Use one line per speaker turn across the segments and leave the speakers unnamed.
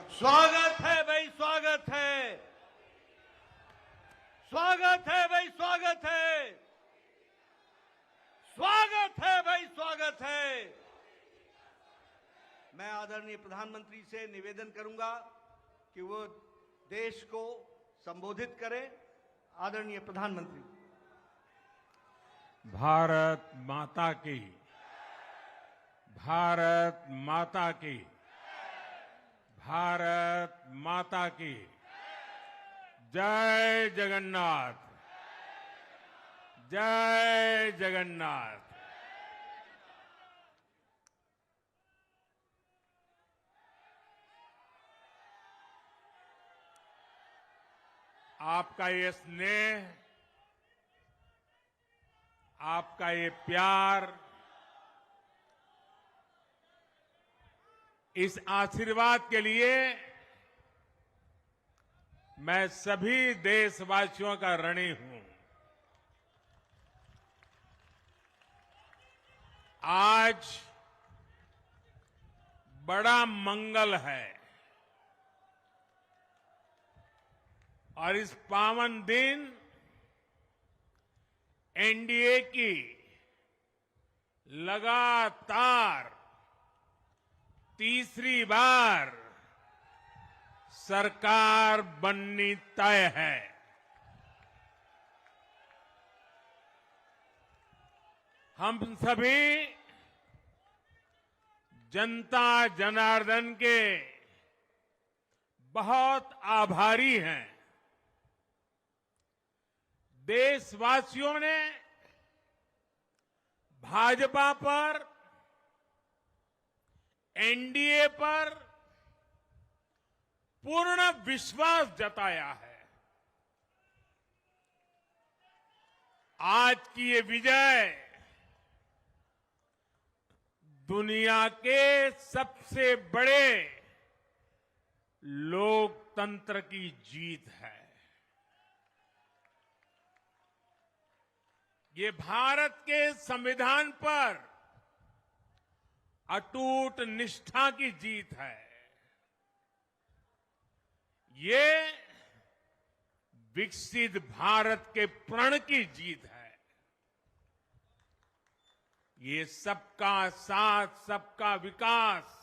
स्वागत है भाई, स्वागत है, स्वागत है भाई, स्वागत है, स्वागत है भाई, स्वागत है। मैं आदरणीय प्रधानमंत्री से निवेदन करूंगा कि वो देश को संबोधित करें। आदरणीय प्रधानमंत्री।
भारत माता की, भारत माता की, भारत माता की जय जगन्नाथ, जय जगन्नाथ। आपका ये स्नेह, आपका ये प्यार, इस आशीर्वाद के लिए मैं सभी देशवासियों का ऋणी हूं। आज बड़ा मंगल है और इस पावन दिन एनडीए की लगातार तीसरी बार सरकार बननी तय है। हम सभी जनता जनार्दन के बहुत आभारी हैं। देशवासियों ने भाजपा पर, एनडीए पर पूर्ण विश्वास जताया है। आज की ये विजय दुनिया के सबसे बड़े लोकतंत्र की जीत है। ये भारत के संविधान पर अटूट निष्ठा की जीत है। ये विकसित भारत के प्रण की जीत है। ये सबका साथ, सबका विकास,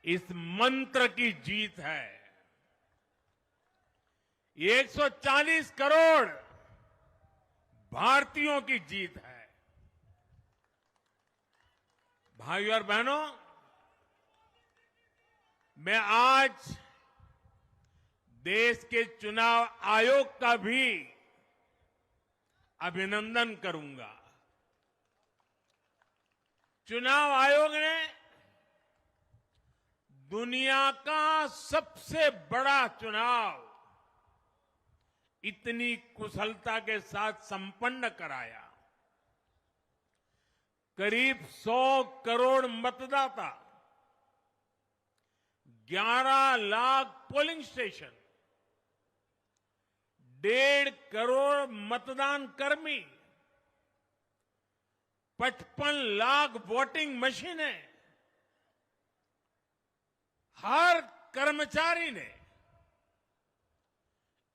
इस मंत्र की जीत है। ये 140 करोड़ भारतीयों की जीत है। भाइयों और बहनों, मैं आज देश के चुनाव आयोग का भी अभिनंदन करूंगा। चुनाव आयोग ने दुनिया का सबसे बड़ा चुनाव इतनी कुशलता के साथ संपन्न कराया। करीब 100 करोड़ मतदाता, 11 लाख पोलिंग स्टेशन, 1.5 करोड़ मतदान कर्मी, 55 लाख वोटिंग मशीनें, हर कर्मचारी ने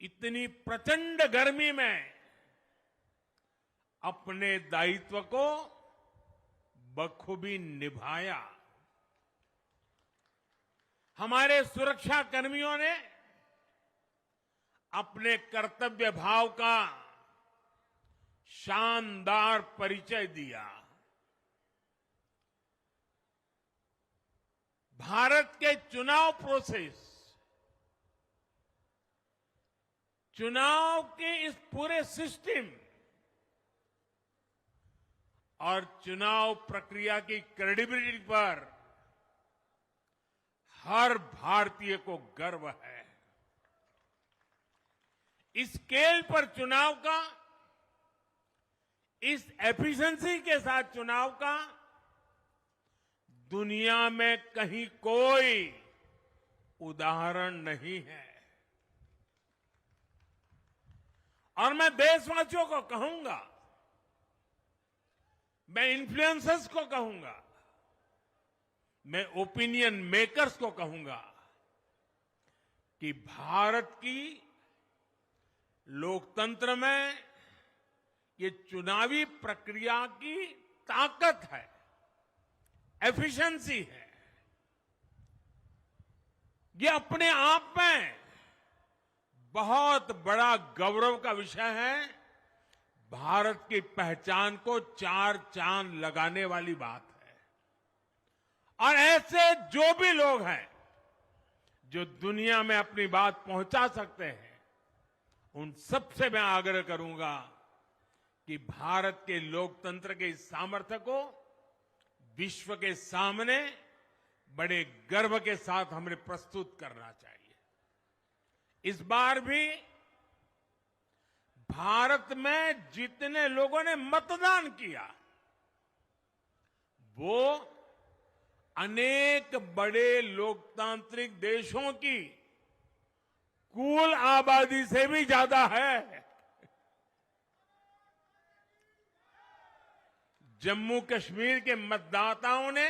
इतनी प्रचंड गर्मी में अपने दायित्व को बखूबी निभाया। हमारे सुरक्षा कर्मियों ने अपने कर्तव्य भाव का शानदार परिचय दिया। भारत के चुनाव प्रोसेस, चुनाव के इस पूरे सिस्टम और चुनाव प्रक्रिया की क्रेडिबिलिटी पर हर भारतीय को गर्व है। इस स्केल पर चुनाव का, इस एफिशिएंसी के साथ चुनाव का दुनिया में कहीं कोई उदाहरण नहीं है। और मैं देशवासियों को कहूंगा, मैं इन्फ्लुएंसर्स को कहूंगा, मैं ओपिनियन मेकर्स को कहूंगा, कि भारत की लोकतंत्र में ये चुनावी प्रक्रिया की ताकत है, एफिशिएंसी है। ये अपने आप में बहुत बड़ा गौरव का विषय है। भारत की पहचान को चार चांद लगाने वाली बात है। और ऐसे जो भी लोग हैं जो दुनिया में अपनी बात पहुंचा सकते हैं, उन सबसे मैं आग्रह करूंगा कि भारत के लोकतंत्र के इस सामर्थ्य को विश्व के सामने बड़े गर्व के साथ हमें प्रस्तुत करना चाहिए। इस बार भी भारत में जितने लोगों ने मतदान किया, वो अनेक बड़े लोकतांत्रिक देशों की कुल आबादी से भी ज्यादा है। जम्मू कश्मीर के मतदाताओं ने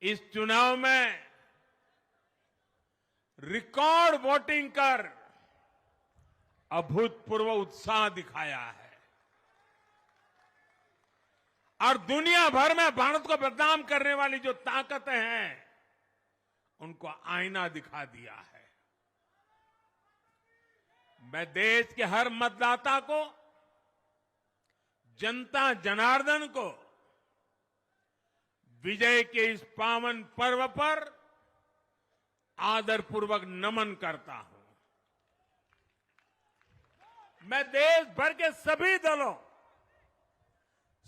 इस चुनाव में रिकॉर्ड वोटिंग कर अभूतपूर्व उत्साह दिखाया है और दुनिया भर में भारत को बदनाम करने वाली जो ताकतें हैं, उनको आईना दिखा दिया है। मैं देश के हर मतदाता को, जनता जनार्दन को विजय के इस पावन पर्व पर आदरपूर्वक नमन करता हूं। मैं देश भर के सभी दलों,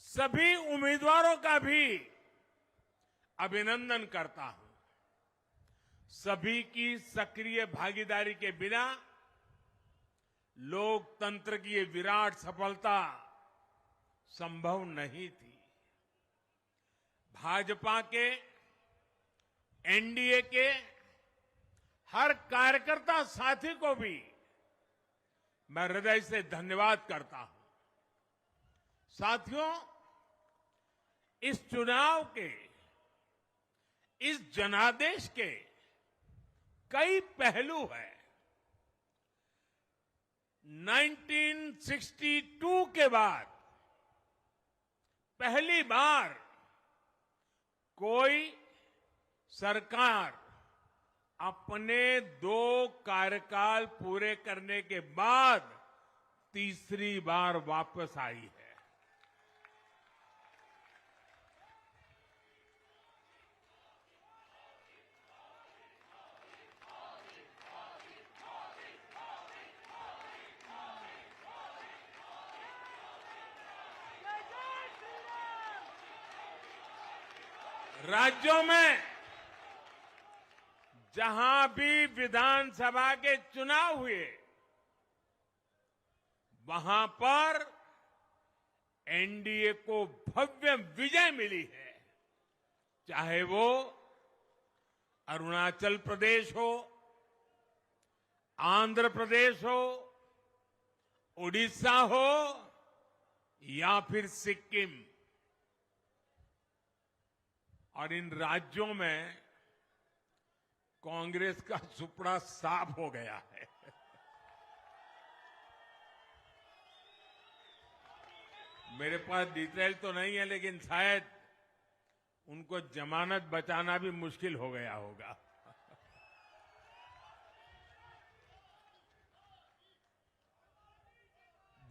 सभी उम्मीदवारों का भी अभिनंदन करता हूं। सभी की सक्रिय भागीदारी के बिना लोकतंत्र की ये विराट सफलता संभव नहीं थी। भाजपा के, एनडीए के हर कार्यकर्ता साथी को भी मैं हृदय से धन्यवाद करता हूं। साथियों, इस चुनाव के, इस जनादेश के कई पहलू हैं। 1962 के बाद पहली बार कोई सरकार अपने 2 कार्यकाल पूरे करने के बाद तीसरी बार वापस आई है। राज्यों में जहां भी विधानसभा के चुनाव हुए, वहां पर एनडीए को भव्य विजय मिली है। चाहे वो अरुणाचल प्रदेश हो, आंध्र प्रदेश हो, उड़ीसा हो या फिर सिक्किम। और इन राज्यों में कांग्रेस का सुपड़ा साफ हो गया है। मेरे पास डिटेल तो नहीं है, लेकिन शायद उनको जमानत बचाना भी मुश्किल हो गया होगा।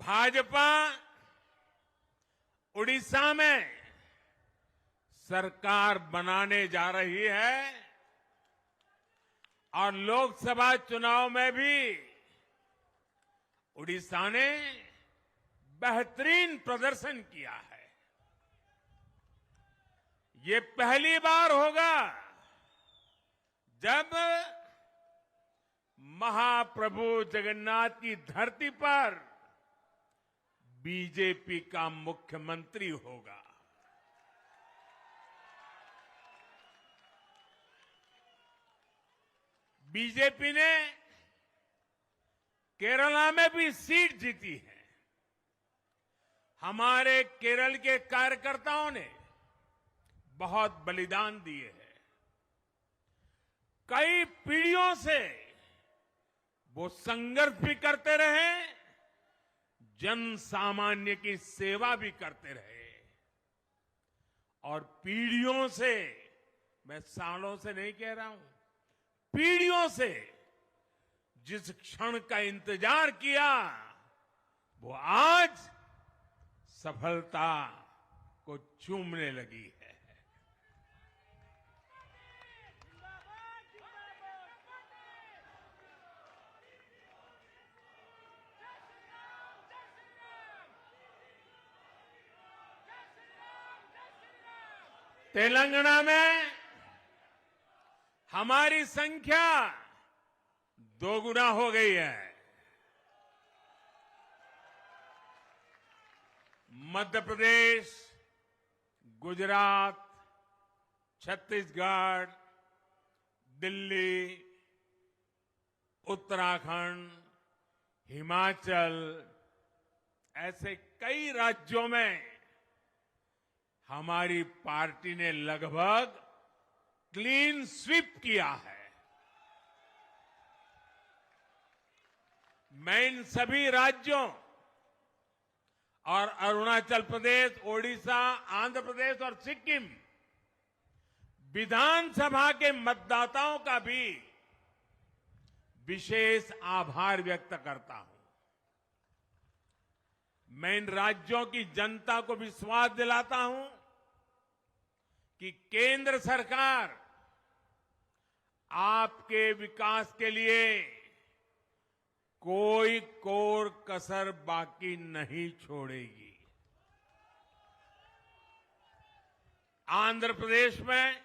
भाजपा उड़ीसा में सरकार बनाने जा रही है और लोकसभा चुनाव में भी उड़ीसा ने बेहतरीन प्रदर्शन किया है। ये पहली बार होगा जब महाप्रभु जगन्नाथ की धरती पर बीजेपी का मुख्यमंत्री होगा। बीजेपी ने केरला में भी सीट जीती है। हमारे केरल के कार्यकर्ताओं ने बहुत बलिदान दिए हैं। कई पीढ़ियों से वो संघर्ष भी करते रहे, जन सामान्य की सेवा भी करते रहे और पीढ़ियों से, मैं सालों से नहीं कह रहा हूं, पीढ़ियों से जिस क्षण का इंतजार किया वो आज सफलता को चूमने लगी है। तेलंगाना में हमारी संख्या दोगुना हो गई है। मध्य प्रदेश, गुजरात, छत्तीसगढ़, दिल्ली, उत्तराखंड, हिमाचल, ऐसे कई राज्यों में हमारी पार्टी ने लगभग क्लीन स्वीप किया है। मैं इन सभी राज्यों और अरुणाचल प्रदेश, ओडिशा, आंध्र प्रदेश और सिक्किम विधानसभा के मतदाताओं का भी विशेष आभार व्यक्त करता हूं। मैं इन राज्यों की जनता को विश्वास दिलाता हूं कि केंद्र सरकार आपके विकास के लिए कोई कोर कसर बाकी नहीं छोड़ेगी। आंध्र प्रदेश में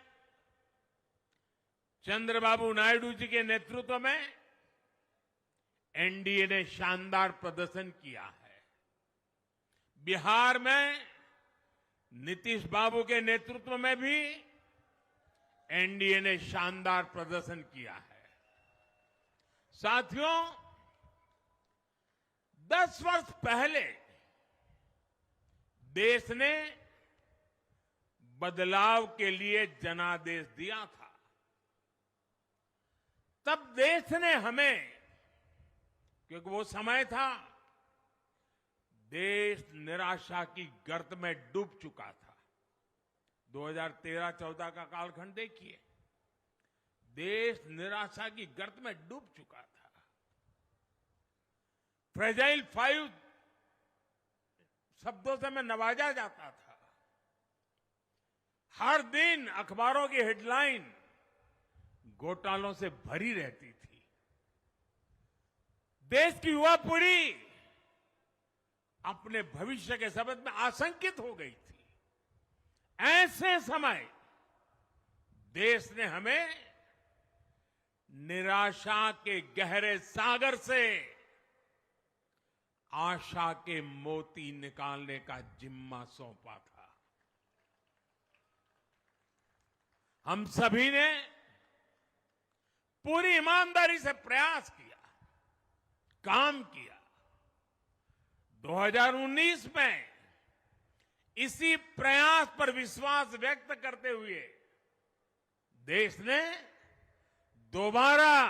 चंद्रबाबू नायडू जी के नेतृत्व में एनडीए ने शानदार प्रदर्शन किया है। बिहार में नीतीश बाबू के नेतृत्व में भी एनडीए ने शानदार प्रदर्शन किया है। साथियों, 10 वर्ष पहले देश ने बदलाव के लिए जनादेश दिया था। तब देश ने हमें, क्योंकि वो समय था देश निराशा की गर्त में डूब चुका था। 2013-14 का कालखंड देखिए, देश निराशा की गर्त में डूब चुका था। फ्रेजाइल 5 शब्दों से मैं नवाजा जाता था। हर दिन अखबारों की हेडलाइन घोटालों से भरी रहती थी। देश की युवा पीढ़ी अपने भविष्य के संबंध में आशंकित हो गई थी। ऐसे समय देश ने हमें निराशा के गहरे सागर से आशा के मोती निकालने का जिम्मा सौंपा था। हम सभी ने पूरी ईमानदारी से प्रयास किया, काम किया। 2019 में इसी प्रयास पर विश्वास व्यक्त करते हुए देश ने दोबारा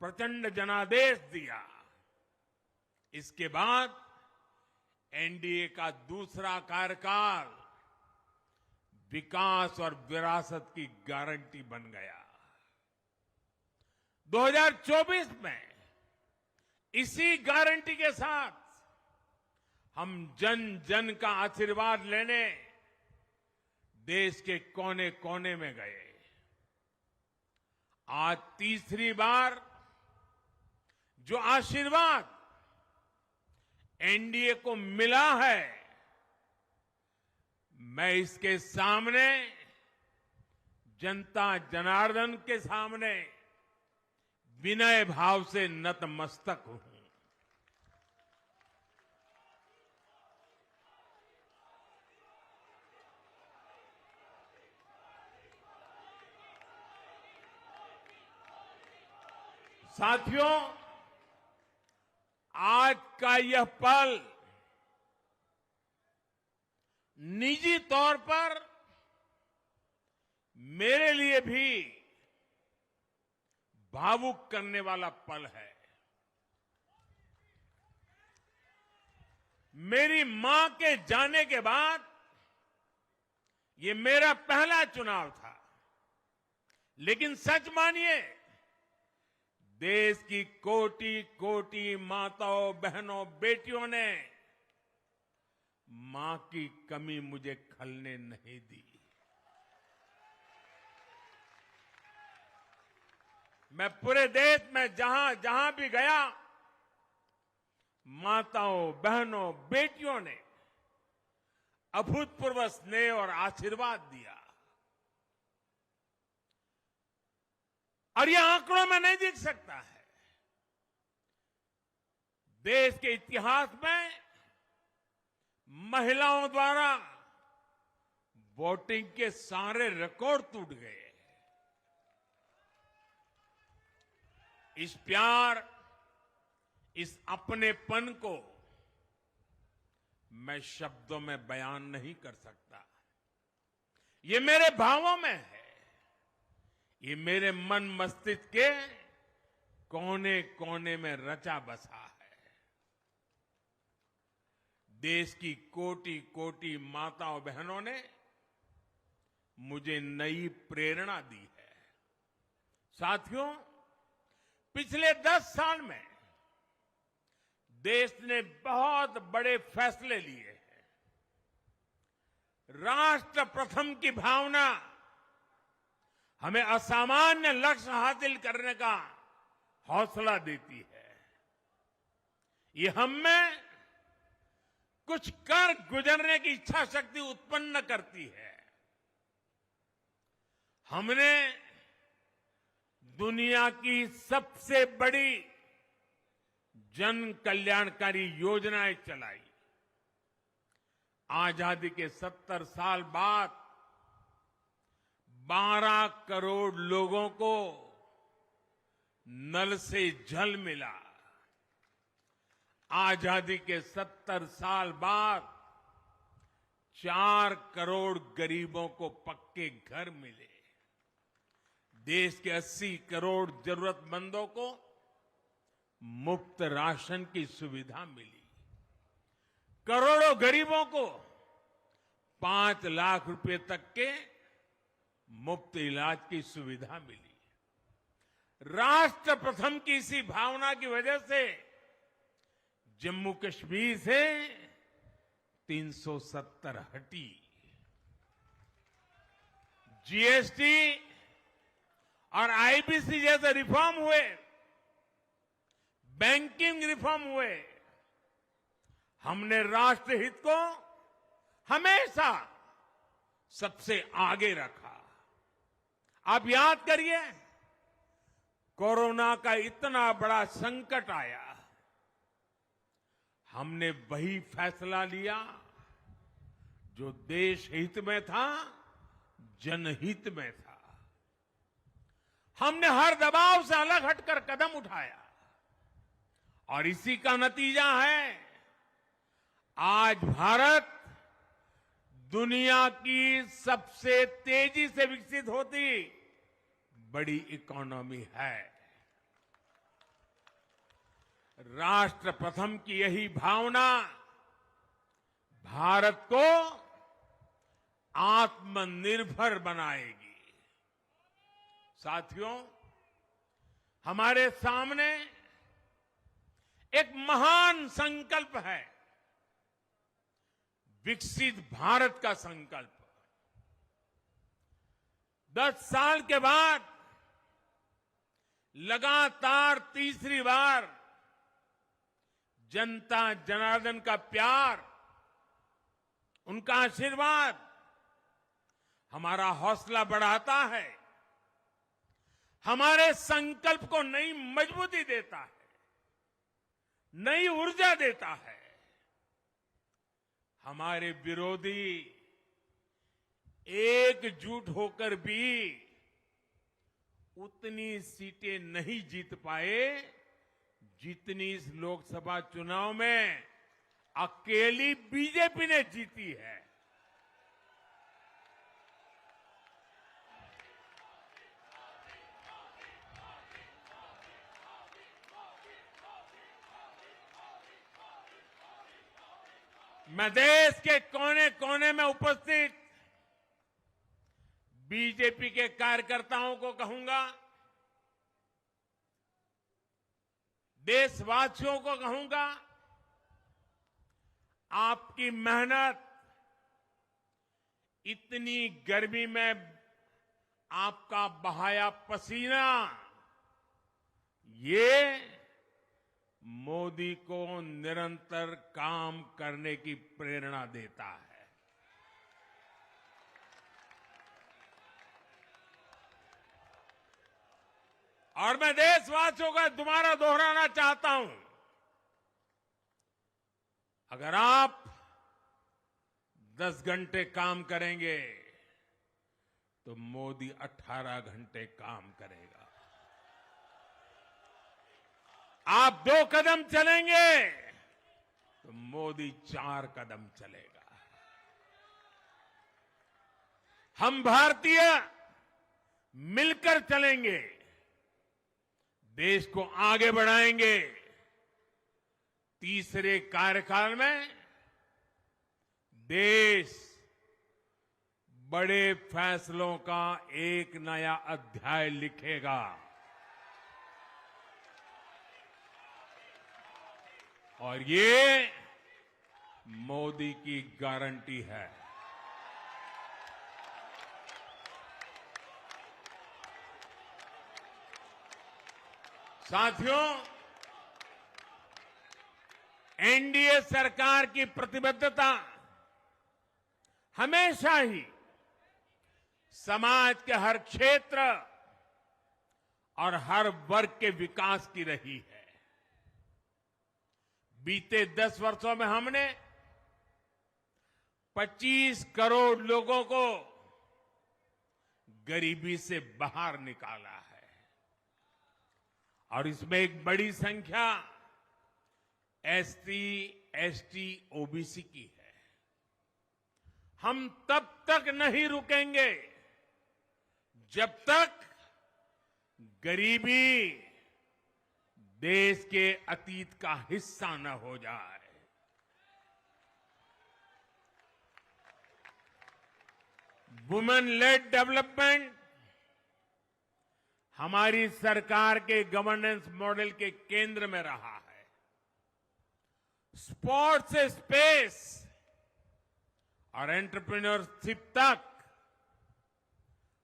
प्रचंड जनादेश दिया। इसके बाद एनडीए का दूसरा कार्यकाल विकास और विरासत की गारंटी बन गया। 2024 में इसी गारंटी के साथ हम जन जन का आशीर्वाद लेने देश के कोने कोने में गए। आज तीसरी बार जो आशीर्वाद एनडीए को मिला है, मैं इसके सामने, जनता जनार्दन के सामने विनय भाव से नतमस्तक हूं। साथियों, आज का यह पल निजी तौर पर मेरे लिए भी भावुक करने वाला पल है। मेरी मां के जाने के बाद ये मेरा पहला चुनाव था, लेकिन सच मानिए, देश की कोटि कोटि माताओं, बहनों, बेटियों ने मां की कमी मुझे खलने नहीं दी। मैं पूरे देश में जहां जहां भी गया, माताओं, बहनों, बेटियों ने अभूतपूर्व स्नेह और आशीर्वाद दिया। और यह आंकड़ों में नहीं दिख सकता है। देश के इतिहास में महिलाओं द्वारा वोटिंग के सारे रिकॉर्ड टूट गए। इस प्यार, इस अपनेपन को मैं शब्दों में बयान नहीं कर सकता। ये मेरे भावों में है। ये मेरे मन मस्तिष्क के कोने कोने में रचा बसा है। देश की कोटि कोटि माताओं, बहनों ने मुझे नई प्रेरणा दी है। साथियों, पिछले 10 साल में देश ने बहुत बड़े फैसले लिए हैं। राष्ट्र प्रथम की भावना हमें असामान्य लक्ष्य हासिल करने का हौसला देती है। ये हम में कुछ कर गुजरने की इच्छा शक्ति उत्पन्न करती है। हमने दुनिया की सबसे बड़ी जन कल्याणकारी योजनाएं चलाई। आजादी के 70 साल बाद 12 करोड़ लोगों को नल से जल मिला। आजादी के 70 साल बाद 4 करोड़ गरीबों को पक्के घर मिले। देश के 80 करोड़ जरूरतमंदों को मुफ्त राशन की सुविधा मिली। करोड़ों गरीबों को 5 लाख रुपए तक के मुफ्त इलाज की सुविधा मिली। राष्ट्र प्रथम की इसी भावना की वजह से जम्मू कश्मीर से 370 हटी। जीएसटी और आईबीसी जैसे रिफॉर्म हुए, बैंकिंग रिफॉर्म हुए। हमने राष्ट्रहित को हमेशा सबसे आगे रखा। आप याद करिए, कोरोना का इतना बड़ा संकट आया, हमने वही फैसला लिया जो देश हित में था, जनहित में था। हमने हर दबाव से अलग हटकर कदम उठाया और इसी का नतीजा है आज भारत दुनिया की सबसे तेजी से विकसित होती बड़ी इकोनॉमी है। राष्ट्र प्रथम की यही भावना भारत को आत्मनिर्भर बनाएगी। साथियों, हमारे सामने एक महान संकल्प है, विकसित भारत का संकल्प। 10 साल के बाद लगातार तीसरी बार जनता जनार्दन का प्यार, उनका आशीर्वाद हमारा हौसला बढ़ाता है, हमारे संकल्प को नई मजबूती देता है, नई ऊर्जा देता है। हमारे विरोधी एकजुट होकर भी उतनी सीटें नहीं जीत पाए जितनी इस लोकसभा चुनाव में अकेली बीजेपी ने जीती है। मैं देश के कोने कोने में उपस्थित बीजेपी के कार्यकर्ताओं को कहूंगा, देशवासियों को कहूंगा, आपकी मेहनत, इतनी गर्मी में आपका बहाया पसीना, ये मोदी को निरंतर काम करने की प्रेरणा देता है। और मैं देशवासियों का दोबारा दोहराना चाहता हूं, अगर आप 10 घंटे काम करेंगे तो मोदी 18 घंटे काम करेगा। आप 2 कदम चलेंगे तो मोदी 4 कदम चलेगा। हम भारतीय मिलकर चलेंगे, देश को आगे बढ़ाएंगे। तीसरे कार्यकाल में देश बड़े फैसलों का एक नया अध्याय लिखेगा। और ये मोदी की गारंटी है। साथियों, एनडीए सरकार की प्रतिबद्धता हमेशा ही समाज के हर क्षेत्र और हर वर्ग के विकास की रही है। बीते 10 वर्षों में हमने 25 करोड़ लोगों को गरीबी से बाहर निकाला है और इसमें एक बड़ी संख्या एसटी, एसटी, ओबीसी की है। हम तब तक नहीं रुकेंगे जब तक गरीबी देश के अतीत का हिस्सा न हो जाए। वुमेन लेड डेवलपमेंट हमारी सरकार के गवर्नेंस मॉडल के केंद्र में रहा है। स्पोर्ट्स से स्पेस और एंटरप्रेन्योरशिप तक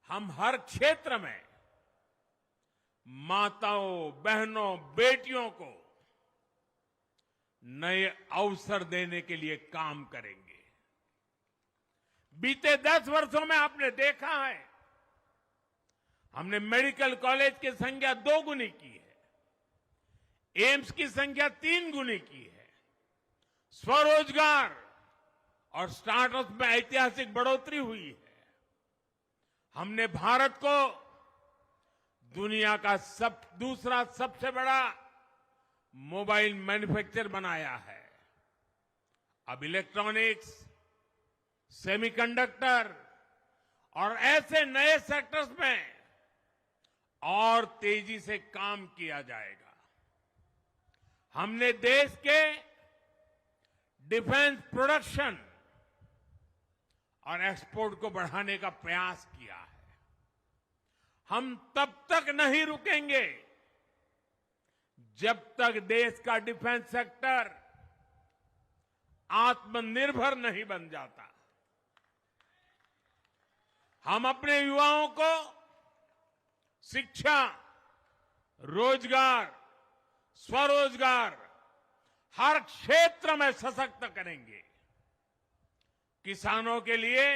हम हर क्षेत्र में माताओं, बहनों, बेटियों को नए अवसर देने के लिए काम करेंगे। बीते 10 वर्षों में आपने देखा है, हमने मेडिकल कॉलेज की संख्या 2 गुनी की है, एम्स की संख्या 3 गुनी की है, स्वरोजगार और स्टार्टअप में ऐतिहासिक बढ़ोतरी हुई है। हमने भारत को दुनिया का दूसरा सबसे बड़ा मोबाइल मैन्युफैक्चर बनाया है। अब इलेक्ट्रॉनिक्स, सेमीकंडक्टर और ऐसे नए सेक्टर्स में और तेजी से काम किया जाएगा। हमने देश के डिफेंस प्रोडक्शन और एक्सपोर्ट को बढ़ाने का प्रयास किया है। हम तब तक नहीं रुकेंगे जब तक देश का डिफेंस सेक्टर आत्मनिर्भर नहीं बन जाता। हम अपने युवाओं को शिक्षा, रोजगार, स्वरोजगार हर क्षेत्र में सशक्त करेंगे। किसानों के लिए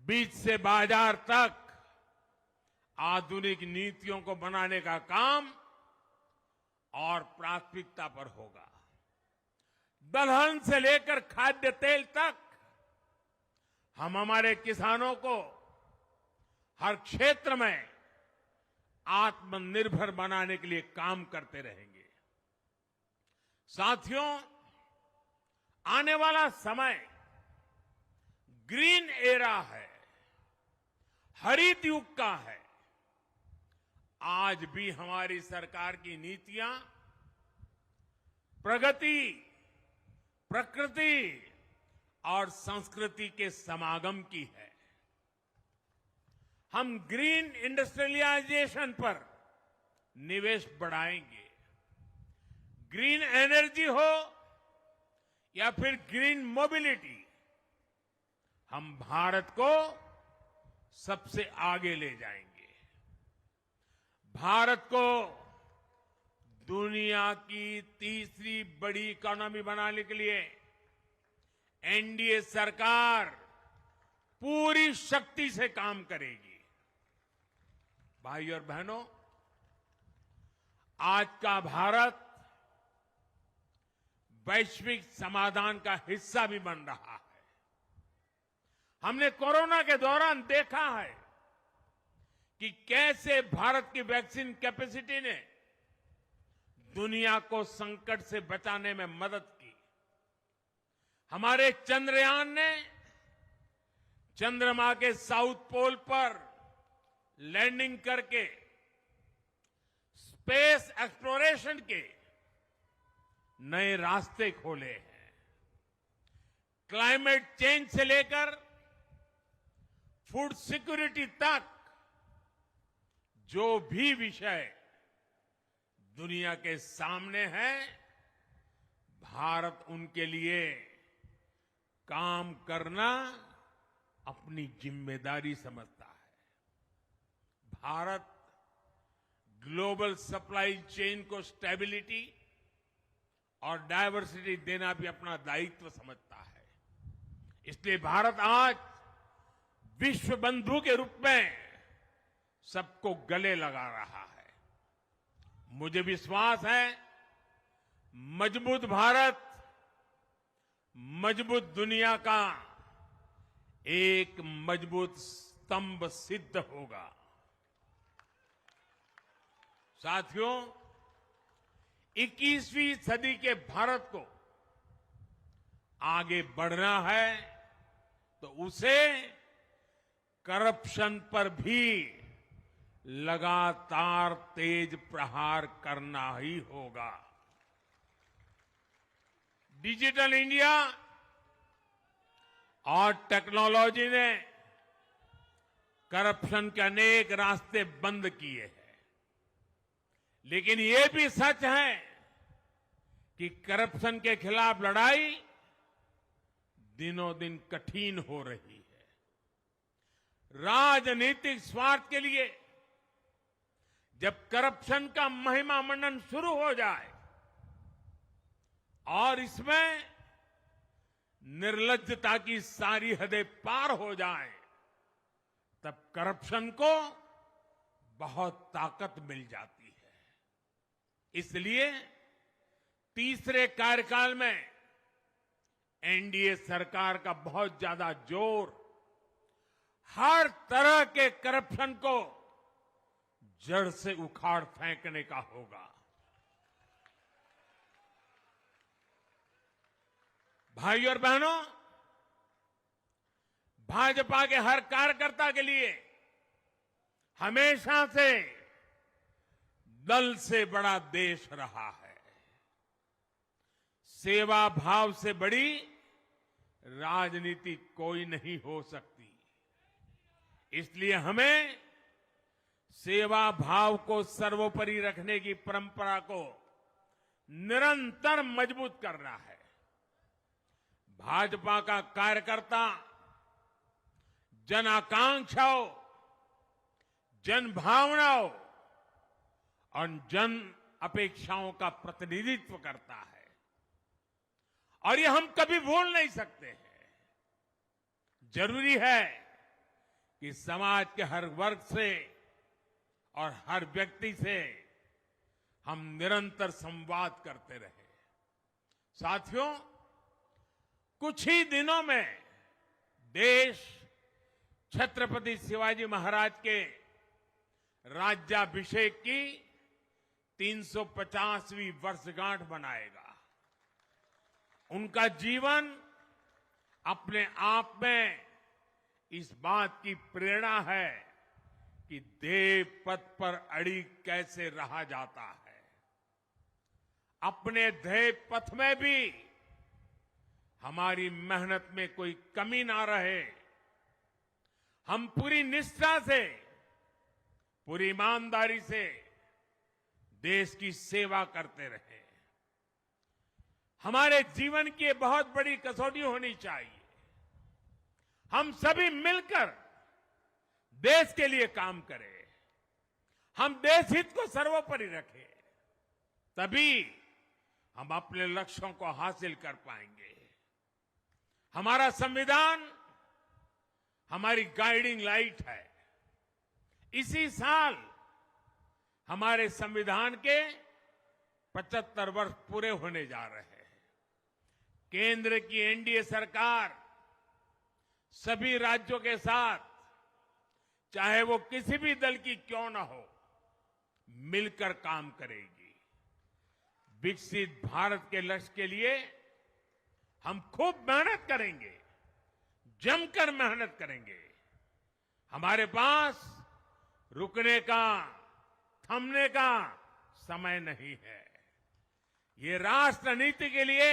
बीज से बाजार तक आधुनिक नीतियों को बनाने का काम और प्राथमिकता पर होगा। दलहन से लेकर खाद्य तेल तक हम हमारे किसानों को हर क्षेत्र में आत्मनिर्भर बनाने के लिए काम करते रहेंगे। साथियों, आने वाला समय ग्रीन एरा है, हरित युग का है। आज भी हमारी सरकार की नीतियां प्रगति, प्रकृति और संस्कृति के समागम की है। हम ग्रीन इंडस्ट्रियलाइजेशन पर निवेश बढ़ाएंगे। ग्रीन एनर्जी हो या फिर ग्रीन मोबिलिटी, हम भारत को सबसे आगे ले जाएंगे। भारत को दुनिया की तीसरी बड़ी इकोनॉमी बनाने के लिए एनडीए सरकार पूरी शक्ति से काम करेगी। भाई और बहनों, आज का भारत वैश्विक समाधान का हिस्सा भी बन रहा है। हमने कोरोना के दौरान देखा है कि कैसे भारत की वैक्सीन कैपेसिटी ने दुनिया को संकट से बचाने में मदद की। हमारे चंद्रयान ने चंद्रमा के साउथ पोल पर लैंडिंग करके स्पेस एक्सप्लोरेशन के नए रास्ते खोले हैं। क्लाइमेट चेंज से लेकर फूड सिक्योरिटी तक जो भी विषय दुनिया के सामने है, भारत उनके लिए काम करना अपनी जिम्मेदारी समझता है। भारत ग्लोबल सप्लाई चेन को स्टेबिलिटी और डायवर्सिटी देना भी अपना दायित्व समझता है। इसलिए भारत आज विश्व बंधु के रूप में सबको गले लगा रहा है। मुझे विश्वास है, मजबूत भारत मजबूत दुनिया का एक मजबूत स्तंभ सिद्ध होगा। साथियों, 21वीं सदी के भारत को आगे बढ़ना है तो उसे करप्शन पर भी लगातार तेज प्रहार करना ही होगा। डिजिटल इंडिया और टेक्नोलॉजी ने करप्शन के अनेक रास्ते बंद किए हैं, लेकिन ये भी सच है कि करप्शन के खिलाफ लड़ाई दिनों दिन कठिन हो रही है। राजनीतिक स्वार्थ के लिए जब करप्शन का महिमा मंडन शुरू हो जाए और इसमें निर्लज्जता की सारी हदें पार हो जाए, तब करप्शन को बहुत ताकत मिल जाती है। इसलिए तीसरे कार्यकाल में एनडीए सरकार का बहुत ज्यादा जोर हर तरह के करप्शन को जड़ से उखाड़ फेंकने का होगा। भाई और बहनों, भाजपा के हर कार्यकर्ता के लिए हमेशा से दल से बड़ा देश रहा है। सेवा भाव से बड़ी राजनीति कोई नहीं हो सकती। इसलिए हमें सेवा भाव को सर्वोपरि रखने की परंपरा को निरंतर मजबूत करना है। भाजपा का कार्यकर्ता जन आकांक्षाओं, जन भावनाओं और जन अपेक्षाओं का प्रतिनिधित्व करता है, और ये हम कभी भूल नहीं सकते हैं। जरूरी है कि समाज के हर वर्ग से और हर व्यक्ति से हम निरंतर संवाद करते रहे। साथियों, कुछ ही दिनों में देश छत्रपति शिवाजी महाराज के राज्याभिषेक की 350वीं वर्षगांठ मनाएगा। उनका जीवन अपने आप में इस बात की प्रेरणा है कि देव पथ पर अड़ी कैसे रहा जाता है। अपने देव पथ में भी हमारी मेहनत में कोई कमी ना रहे, हम पूरी निष्ठा से, पूरी ईमानदारी से देश की सेवा करते रहे। हमारे जीवन की ये बहुत बड़ी कसौटी होनी चाहिए। हम सभी मिलकर देश के लिए काम करें, हम देश हित को सर्वोपरि रखें, तभी हम अपने लक्ष्यों को हासिल कर पाएंगे। हमारा संविधान हमारी गाइडिंग लाइट है। इसी साल हमारे संविधान के 75 वर्ष पूरे होने जा रहे हैं। केंद्र की एनडीए सरकार सभी राज्यों के साथ, चाहे वो किसी भी दल की क्यों न हो, मिलकर काम करेगी। विकसित भारत के लक्ष्य के लिए हम खूब मेहनत करेंगे, जमकर मेहनत करेंगे। हमारे पास रुकने का, थमने का समय नहीं है। ये राष्ट्र नीति के लिए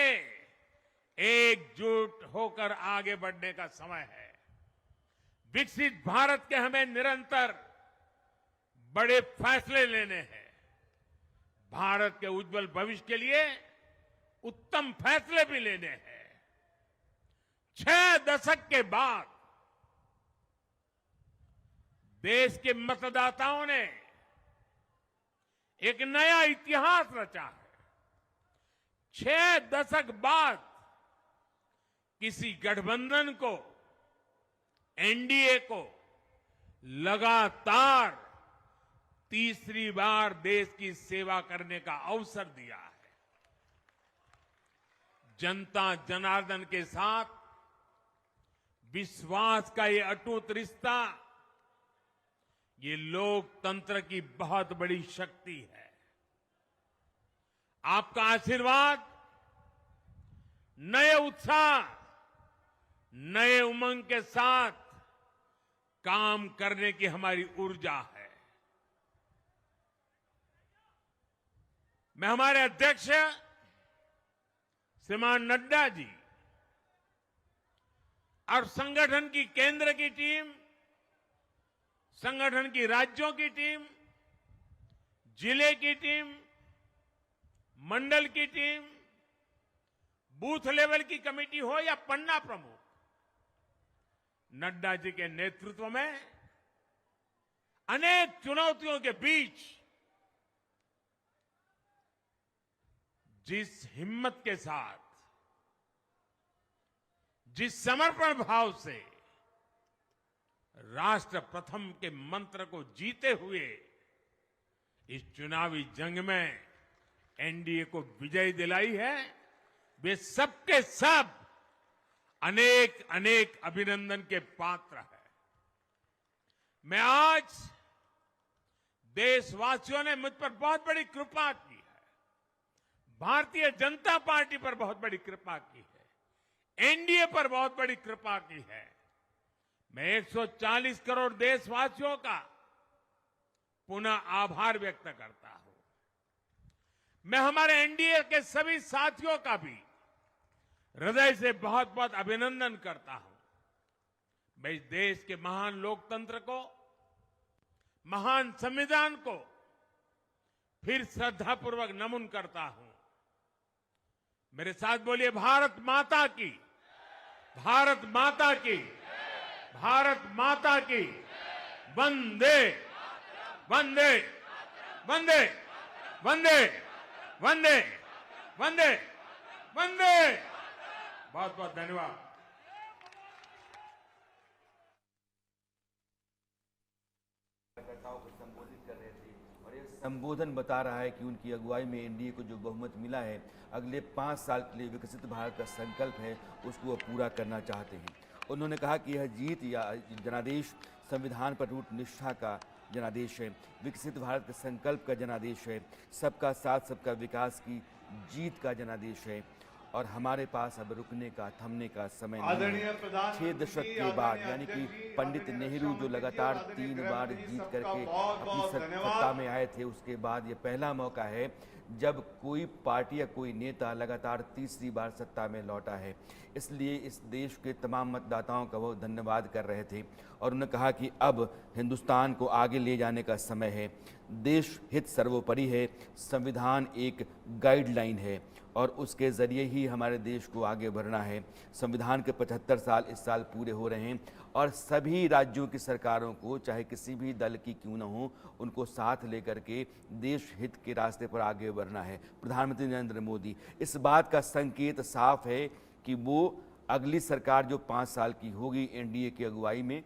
एकजुट होकर आगे बढ़ने का समय है। विकसित भारत के हमें निरंतर बड़े फैसले लेने हैं। भारत के उज्जवल भविष्य के लिए उत्तम फैसले भी लेने हैं। 6 दशक के बाद देश के मतदाताओं ने एक नया इतिहास रचा है। 6 दशक बाद किसी गठबंधन को, एनडीए को लगातार तीसरी बार देश की सेवा करने का अवसर दिया है। जनता जनार्दन के साथ विश्वास का ये अटूट रिश्ता, ये लोकतंत्र की बहुत बड़ी शक्ति है। आपका आशीर्वाद नए उत्साह, नए उमंग के साथ काम करने की हमारी ऊर्जा है। मैं हमारे अध्यक्ष श्रीमान नड्डा जी और संगठन की केंद्र की टीम, संगठन की राज्यों की टीम, जिले की टीम, मंडल की टीम, बूथ लेवल की कमेटी हो या पन्ना प्रमुख, नड्डा जी के नेतृत्व में अनेक चुनौतियों के बीच जिस हिम्मत के साथ, जिस समर्पण भाव से राष्ट्र प्रथम के मंत्र को जीते हुए इस चुनावी जंग में एनडीए को विजय दिलाई है, वे सबके सब अनेक अनेक अभिनंदन के पात्र हैं। मैं आज, देशवासियों ने मुझ पर बहुत बड़ी कृपा की है, भारतीय जनता पार्टी पर बहुत बड़ी कृपा की है, एनडीए पर बहुत बड़ी कृपा की है। मैं 140 करोड़ देशवासियों का पुनः आभार व्यक्त करता हूं। मैं हमारे एनडीए के सभी साथियों का भी हृदय से बहुत बहुत अभिनंदन करता हूं। मैं इस देश के महान लोकतंत्र को, महान संविधान को फिर श्रद्धापूर्वक नमन करता हूं। मेरे साथ बोलिए, भारत माता की, भारत माता की, भारत माता की, वंदे वंदे वंदे वंदे वंदे वंदे वंदे। बहुत बहुत धन्यवाद।
कार्यकर्ताओं को संबोधित कर रहे थे और ये संबोधन बता रहा है कि उनकी अगुवाई में एनडीए को जो बहुमत मिला है, अगले 5 साल के लिए विकसित भारत का संकल्प है, उसको वो पूरा करना चाहते हैं। उन्होंने कहा कि यह जीत या जनादेश संविधान पर टूट निष्ठा का जनादेश है, विकसित भारत के संकल्प का जनादेश है, सबका साथ सबका विकास की जीत का जनादेश है। और हमारे पास अब रुकने का, थमने का समय नहीं
आदरणीय
है।
प्रधानमंत्री
6 दशक
जी,
के बाद
आदरणीय
यानी कि
अध्यक्ष जी,
पंडित
आदरणीय
नेहरू
रक्षा
जो
मंत्री
लगातार
जी, आदरणीय
3
गृह
बार
मंत्री,
जीत
सबका
करके
बहुत
अपनी
बहुत धन्यवाद।
सत्ता में आए थे, उसके बाद ये पहला मौका है जब कोई पार्टी या कोई नेता लगातार तीसरी बार सत्ता में लौटा है। इसलिए इस देश के तमाम मतदाताओं का वो धन्यवाद कर रहे थे और उन्होंने कहा कि अब हिंदुस्तान को आगे ले जाने का समय है। देश हित सर्वोपरि है, संविधान एक गाइडलाइन है और उसके ज़रिए ही हमारे देश को आगे बढ़ना है। संविधान के 75 साल इस साल पूरे हो रहे हैं और सभी राज्यों की सरकारों को, चाहे किसी भी दल की क्यों न हो, उनको साथ लेकर के देश हित के रास्ते पर आगे बढ़ना है। प्रधानमंत्री नरेंद्र मोदी, इस बात का संकेत साफ है कि वो अगली सरकार जो 5 साल की होगी एनडीए की अगुवाई में,